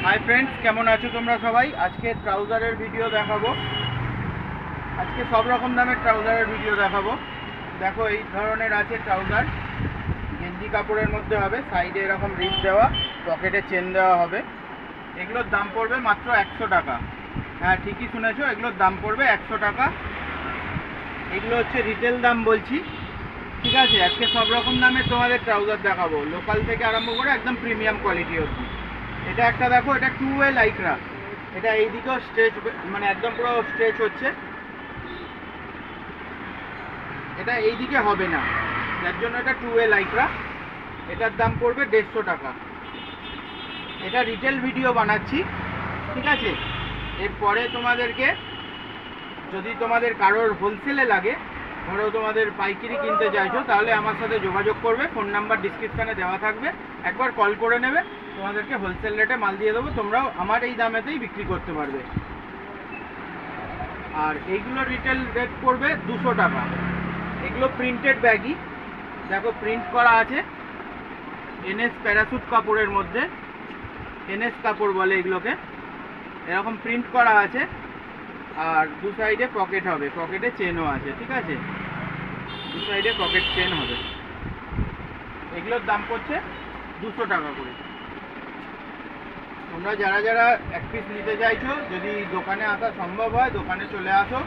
Hi friends, কেমন আছো তোমরা সবাই? আজকে ট্রাউজারের ভিডিও দেখাবো। আজকে সব রকম দামের ট্রাউজারের ভিডিও দেখাবো। দেখো, এই ধরনের আছে ট্রাউজার, গেঞ্জি কাপড়ের মধ্যে হবে, সাইডে এরকম রিপ দেওয়া, পকেটে চেন দেওয়া হবে। এগুলোর দাম পড়বে মাত্র 100 টাকা। হ্যাঁ, ঠিকই শুনেছো, এগুলোর দাম পড়বে 100 টাকা। এগুলো হচ্ছে রিটেল দাম বলছি, ঠিক আছে? আজকে সব রকম দামের তোমাদের ট্রাউজার দেখাবো, লোকাল থেকে আরম্ভ করে একদম প্রিমিয়াম কোয়ালিটি অবধি। এটা একটা দেখো, এটা 2 ওয়ে লাইক্রা। এটা এইদিকেও স্ট্রেচ, মানে একদম পুরো স্ট্রেচ হচ্ছে। এটা এইদিকে হবে না, যার জন্য এটা 2 ওয়ে লাইক্রা। এটার দাম পড়বে 150 টাকা। এটা রিটেল ভিডিও বানাচ্ছি, ঠিক আছে? এরপরে তোমাদেরকে যদি তোমাদের কারোর হোলসেলে লাগে, ধরো তোমাদের পাইকারি কিনতে চাইছো, তাহলে আমার সাথে যোগাযোগ করবে। ফোন নাম্বার ডিসক্রিপশানে দেওয়া থাকবে, একবার কল করে নেবে, তোমাদেরকে হোলসেল রেটে মাল দিয়ে দেবো। তোমরাও আমার এই দামেতেই বিক্রি করতে পারবে। আর এইগুলো রিটেল রেট পড়বে 200 টাকা। এগুলো প্রিন্টেড ব্যাগই, দেখো প্রিন্ট করা আছে এনএস প্যারাসুট কাপড়ের মধ্যে। এনএস কাপড় বলে এগুলোকে। এরকম প্রিন্ট করা আছে, আর দু সাইডে পকেট হবে, পকেটে চেনও আছে, ঠিক আছে? দু সাইডে পকেট চেন হবে। এগুলোর দাম পড়ছে 200 টাকা করে। তোমরা যারা যারা এক পিস নিতে চাইছো, যদি দোকানে আসা সম্ভব হয়, দোকানে চলে আসো,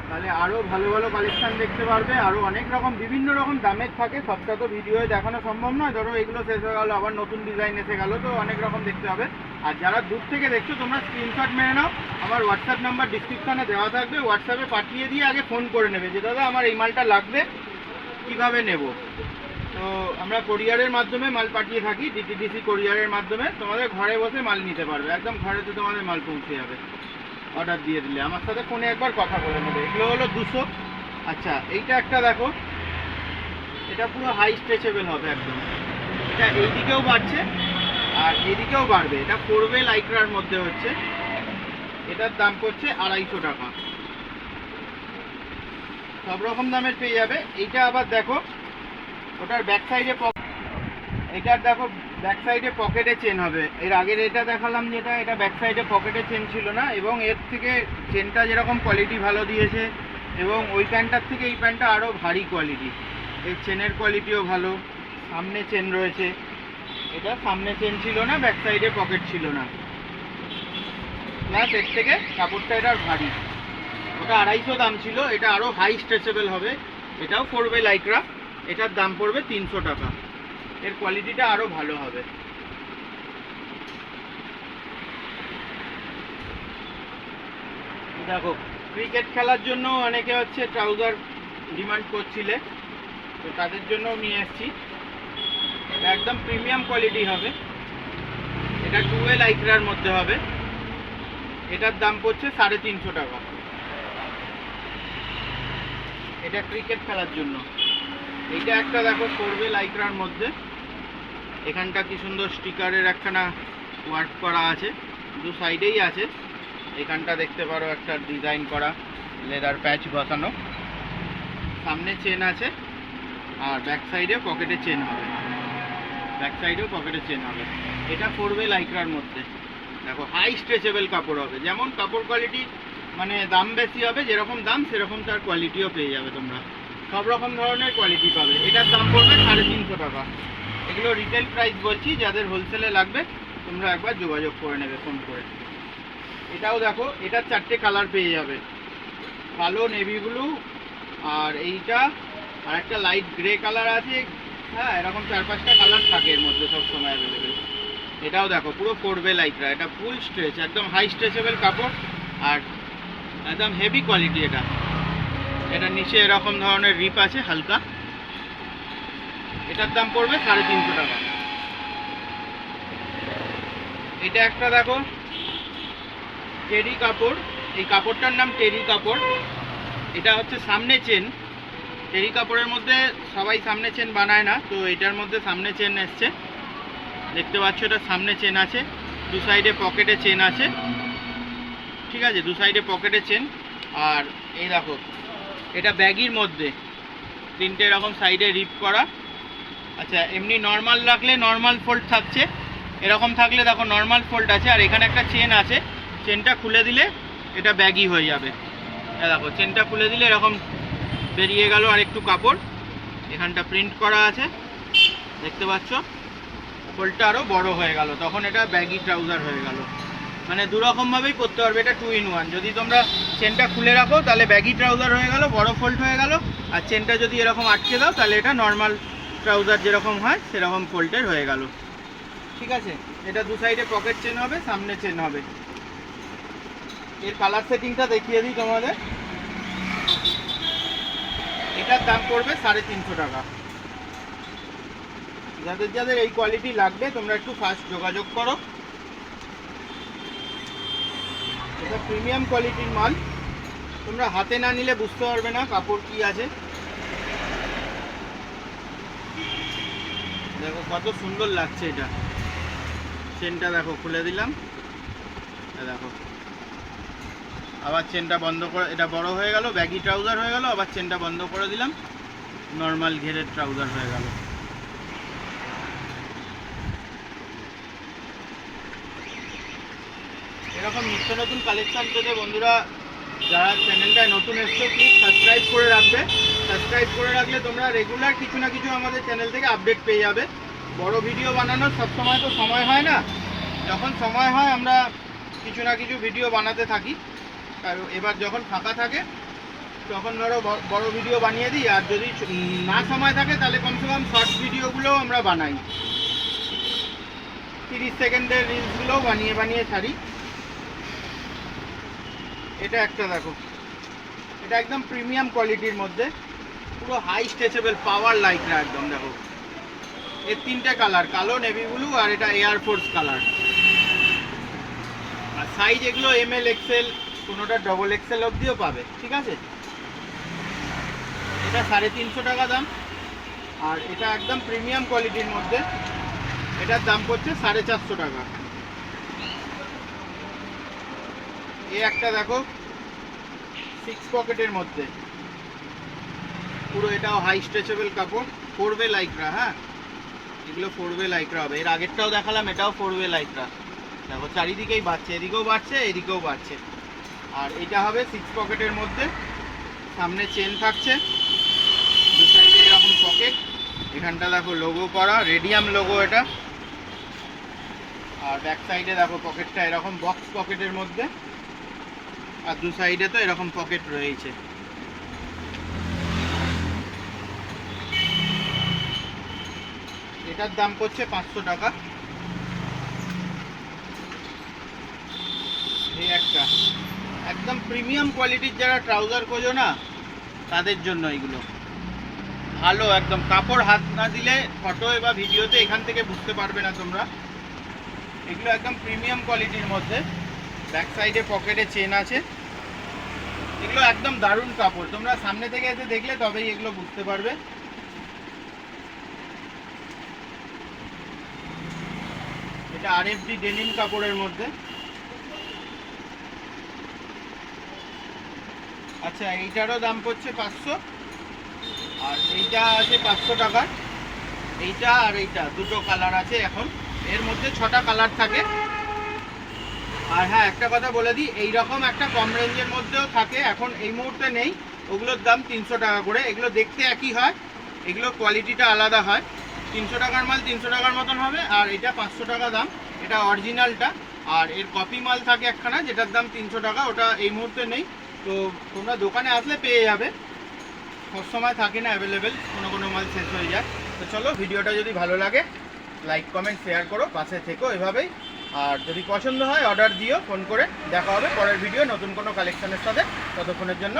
তাহলে আরও ভালো ভালো কালেকশান দেখতে পারবে। আরও অনেক রকম বিভিন্ন রকম দামের থাকে, সবটা তো ভিডিওয়ে দেখানো সম্ভব নয়। ধরো এগুলো শেষ হয়ে গেলো, আবার নতুন ডিজাইন এসে গেলো, তো অনেক রকম দেখতে হবে। আর যারা দূর থেকে দেখছো, তোমরা স্ক্রিনশট মেরে নাও, আমার হোয়াটসঅ্যাপ নাম্বার ডিসক্রিপশানে দেওয়া থাকবে। হোয়াটসঅ্যাপে পাঠিয়ে দিয়ে আগে ফোন করে নেবে যে দাদা আমার এই মালটা লাগবে, কীভাবে নেব। তো আমরা কোরিয়ারের মাধ্যমে মাল পাঠিয়ে থাকি, ডিটিডিসি কোরিয়ারের মাধ্যমে। তোমাদের ঘরে বসে মাল নিতে পারবে, একদম ঘরেতে তোমাদের মাল পৌঁছে যাবে অর্ডার দিয়ে দিলে। আমার সাথে ফোনে একবার কথা বলে নেবে। এগুলো হলো 200। আচ্ছা, এইটা একটা দেখো, এটা পুরো হাই স্ট্রেচেবল হবে একদম। এটা এইদিকেও বাড়ছে আর এইদিকেও বাড়বে। এটা 4 ওয়ে লাইক্রার মধ্যে হচ্ছে। এটার দাম পড়ছে 250 টাকা। সব রকম দামের পেয়ে যাবে। এইটা আবার দেখো, ওটার ব্যাক সাইডে, এটার দেখো ব্যাক সাইডে পকেটে চেন হবে। এর আগের এটা দেখালাম যেটা, এটা ব্যাক সাইডে পকেটে চেন ছিল না, এবং এর থেকে চেনটা যেরকম কোয়ালিটি ভালো দিয়েছে, এবং ওই প্যান্টটার থেকে এই প্যান্টটা আরও ভারী কোয়ালিটি। এর চেনের কোয়ালিটিও ভালো। সামনে চেন রয়েছে, এটা সামনে চেন ছিল না, ব্যাক সাইডে পকেট ছিল না, প্লাস এর থেকে কাপড়টা এটার ভারী। ওটা 250 দাম ছিল, এটা আরও হাই স্ট্রেচেবল হবে। এটাও 4 ওয়ে লাইক্রা। এটার দাম পড়বে 300 টাকা। এর কোয়ালিটিটা আরও ভালো হবে। দেখো, ক্রিকেট খেলার জন্য অনেকে হচ্ছে ট্রাউজার ডিমান্ড করছিলে, তো তাদের জন্য নিয়ে এসেছি। এটা একদম প্রিমিয়াম কোয়ালিটি হবে। এটা 2 ওয়ে লাইক্রার মধ্যে হবে। এটার দাম পড়ছে 350 টাকা। এটা ক্রিকেট খেলার জন্য। এইটা একটা দেখো 4 ওয়ে লাইক্রার মধ্যে। এখানটা কি সুন্দর স্টিকারের একখানা ওয়ার্ক করা আছে, দু সাইডেই আছে। এখানটা দেখতে পারো একটা ডিজাইন করা লেদার প্যাচ বসানো। সামনে চেন আছে, আর ব্যাক সাইডে পকেটে চেন হবে। ব্যাক সাইডেও পকেটে চেন হবে। এটা 4 ওয়ে লাইক্রার মধ্যে। দেখো, হাই স্ট্রেচেবল কাপড় হবে। যেমন কাপড় কোয়ালিটি, মানে দাম বেশি হবে, যেরকম দাম সেরকম তার কোয়ালিটিও পেয়ে যাবে তোমরা। সব রকম ধরনের কোয়ালিটি পাবে। এটার দাম পড়বে 350 টাকা। এগুলো রিটেল প্রাইস বলছি, যাদের হোলসেলে লাগবে তোমরা একবার যোগাযোগ করে নেবে ফোন করে। এটাও দেখো, এটার 4টে কালার পেয়ে যাবে, কালো, নেভি ব্লু, আর এইটা, আর একটা লাইট গ্রে কালার আছে। হ্যাঁ, এরকম 4-5টা কালার থাকে এর মধ্যে সব সময় অ্যাভেলেবেল। এটাও দেখো পুরো 4 ওয়ে লাইক্রা। এটা ফুল স্ট্রেচ, একদম হাই স্ট্রেচেবল কাপড়, আর একদম হেভি কোয়ালিটি। এটা নিচে এরকম ধরনের রিপ আছে হালকা। এটার দাম পড়বে 350 টাকা। এটা একটা দেখো, টেরি কাপড়। এই কাপড়টার নাম টেরি কাপড়। এটা হচ্ছে সামনে চেন। টেরি কাপড়ের মধ্যে সবাই সামনে চেন বানায় না, তো এটার মধ্যে সামনে চেন এসছে। দেখতে পাচ্ছ, এটা সামনে চেন আছে, দু সাইডে পকেটে চেন আছে, ঠিক আছে? দু সাইডে পকেটে চেন। আর এই দেখো, এটা ব্যাগির মধ্যে 3টে এরকম সাইডে রিপ করা। আচ্ছা, এমনি নর্মাল রাখলে নর্মাল ফোল্ড থাকছে, এরকম থাকলে দেখো নর্মাল ফোল্ড আছে, আর এখানে একটা চেন আছে, চেনটা খুলে দিলে এটা ব্যাগি হয়ে যাবে। দেখো চেনটা খুলে দিলে এরকম বেরিয়ে গেল আর একটু কাপড়, এখানটা প্রিন্ট করা আছে দেখতে পাচ্ছ, ফোল্ডটা আরও বড় হয়ে গেল, তখন এটা ব্যাগি ট্রাউজার হয়ে গেল। মানে দুরকমভাবেই পরতে পারবে, এটা 2 in 1। যদি তোমরা চেনটা খুলে রাখো তাহলে ব্যাগি ট্রাউজার হয়ে গেল, বড় ফোল্ড হয়ে গেল, আর চেনটা যদি এরকম আটকে দাও তাহলে এটা নর্মাল ট্রাউজার যেরকম হয় সেরকম ফোল্ডের হয়ে গেল। ঠিক আছে, এটা দু সাইডে পকেট চেন হবে, সামনে চেন হবে। এর কালার সেটিংটা দেখিয়ে দিই তোমাদের। এটার দাম পড়বে 350 টাকা। যাদের যাদের এই কোয়ালিটি লাগবে তোমরা একটু ফাস্ট যোগাযোগ করো। এটা প্রিমিয়াম কোয়ালিটির মাল, তোমরা হাতে না নিলে বুঝতে পারবে না কাপড় কি আছে। দেখো কত সুন্দর লাগছে এটা। চেনটা দেখো খুলে দিলাম, দেখো আবার চেনটা বন্ধ করে, এটা বড় হয়ে গেল, ব্যাগি ট্রাউজার হয়ে গেল, আবার চেনটা বন্ধ করে দিলাম, নর্মাল ঘেরের ট্রাউজার হয়ে গেল। এরকম নিত্য নতুন কালেকশন পেতে বন্ধুরা যারা চ্যানেলটায় নতুন এসছো প্লিজ সাবস্ক্রাইব করে রাখবে। সাবস্ক্রাইব করে রাখলে তোমরা রেগুলার কিছু না কিছু আমাদের চ্যানেল থেকে আপডেট পেয়ে যাবে। বড় ভিডিও বানানোর সবসময় তো সময় হয় না, যখন সময় হয় আমরা কিছু না কিছু ভিডিও বানাতে থাকি। আর এবার যখন ফাঁকা থাকে তখন ধরো বড় ভিডিও বানিয়ে দিই, আর যদি না সময় থাকে তাহলে কমসে কম শর্ট ভিডিওগুলোও আমরা বানাই, 30 সেকেন্ডের রিলসগুলোও বানিয়ে বানিয়ে ছাড়ি। এটা একটা দেখো, এটা একদম প্রিমিয়াম কোয়ালিটির মধ্যে, পুরো হাই স্ট্রেচেবল পাওয়ার লাইকরা একদম। দেখো এর 3টে কালার, কালো, নেভি ব্লু আর এটা এয়ারফোর্স কালার। আর সাইজ এগুলো ML XL, কোনোটা XXL অবধিও পাবে। ঠিক আছে, এটা 350 টাকা দাম। আর এটা একদম প্রিমিয়াম কোয়ালিটির মধ্যে, এটার দাম পড়ছে 450 টাকা। এই একটা দেখো 6 পকেটের মধ্যে, পুরো এটাও হাই স্ট্রেচেবল কাপড়, 4-way লাইকরা। হ্যাঁ, এগুলো 4-way লাইকরা হবে। এর আগেরটাও দেখালাম, এটাও 4-way লাইকরা। দেখো চারিদিকেই বাড়ছে, এদিকেও বাড়ছে এদিকেও বাড়ছে। আর এটা হবে 6 পকেটের মধ্যে, সামনে চেন থাকছে, দু সাইডে এরকম পকেট, এখানটা দেখো লোগো করা, রেডিয়াম লোগো এটা। আর ব্যাক সাইডে দেখো পকেটটা এরকম বক্স পকেটের মধ্যে, আর দু সাইডে তো এরকম পকেট রয়েছে। এটার দাম পড়ছে 500 টাকা। এই একটা একদম প্রিমিয়াম কোয়ালিটির যারা ট্রাউজার খোঁজো না তাদের জন্য এগুলো ভালো, একদম কাপড় হাত না দিলে ফটো বা ভিডিওতে এখান থেকে বুঝতে পারবে না তোমরা। এগুলো একদম প্রিমিয়াম কোয়ালিটির মধ্যে, ব্যাক সাইডে পকেটে চেন আছে। এগুলো একদম দারুণ কাপড়, তোমরা সামনে থেকে এসে দেখলে তবেই এগুলো বুঝতে পারবে। এটা RFD ডেনিম কাপড়ের মধ্যে। আচ্ছা, এইটারও দাম পড়ছে 500, আর এইটা আছে 500 টাকার। এইটা আর এইটা দুটো কালার আছে এখন, এর মধ্যে 6টা কালার থাকে। আর হ্যাঁ, একটা কথা বলে দিই, এইরকম একটা কম রেঞ্জের মধ্যেও থাকে, এখন এই মুহূর্তে নেই। ওগুলোর দাম 300 টাকা করে। এগুলো দেখতে একই হয়, এগুলো কোয়ালিটিটা আলাদা হয়। 300 টাকার মাল 300 টাকার মতন হবে, আর এটা 500 টাকা দাম, এটা অরিজিনালটা। আর এর কপি মাল থাকে একখানা, যেটার দাম 300 টাকা, ওটা এই মুহূর্তে নেই। তো তোমরা দোকানে আসলে পেয়ে যাবে, সবসময় থাকে না অ্যাভেলেবেল, কোনো কোনো মাল শেষ হয়ে যায়। তো চলো, ভিডিওটা যদি ভালো লাগে লাইক কমেন্ট শেয়ার করো, পাশে থেকো এভাবেই। আর যদি পছন্দ হয় অর্ডার দিও ফোন করে। দেখা হবে পরের ভিডিও নতুন কোনো কালেকশনের সাথে, ততক্ষণের জন্য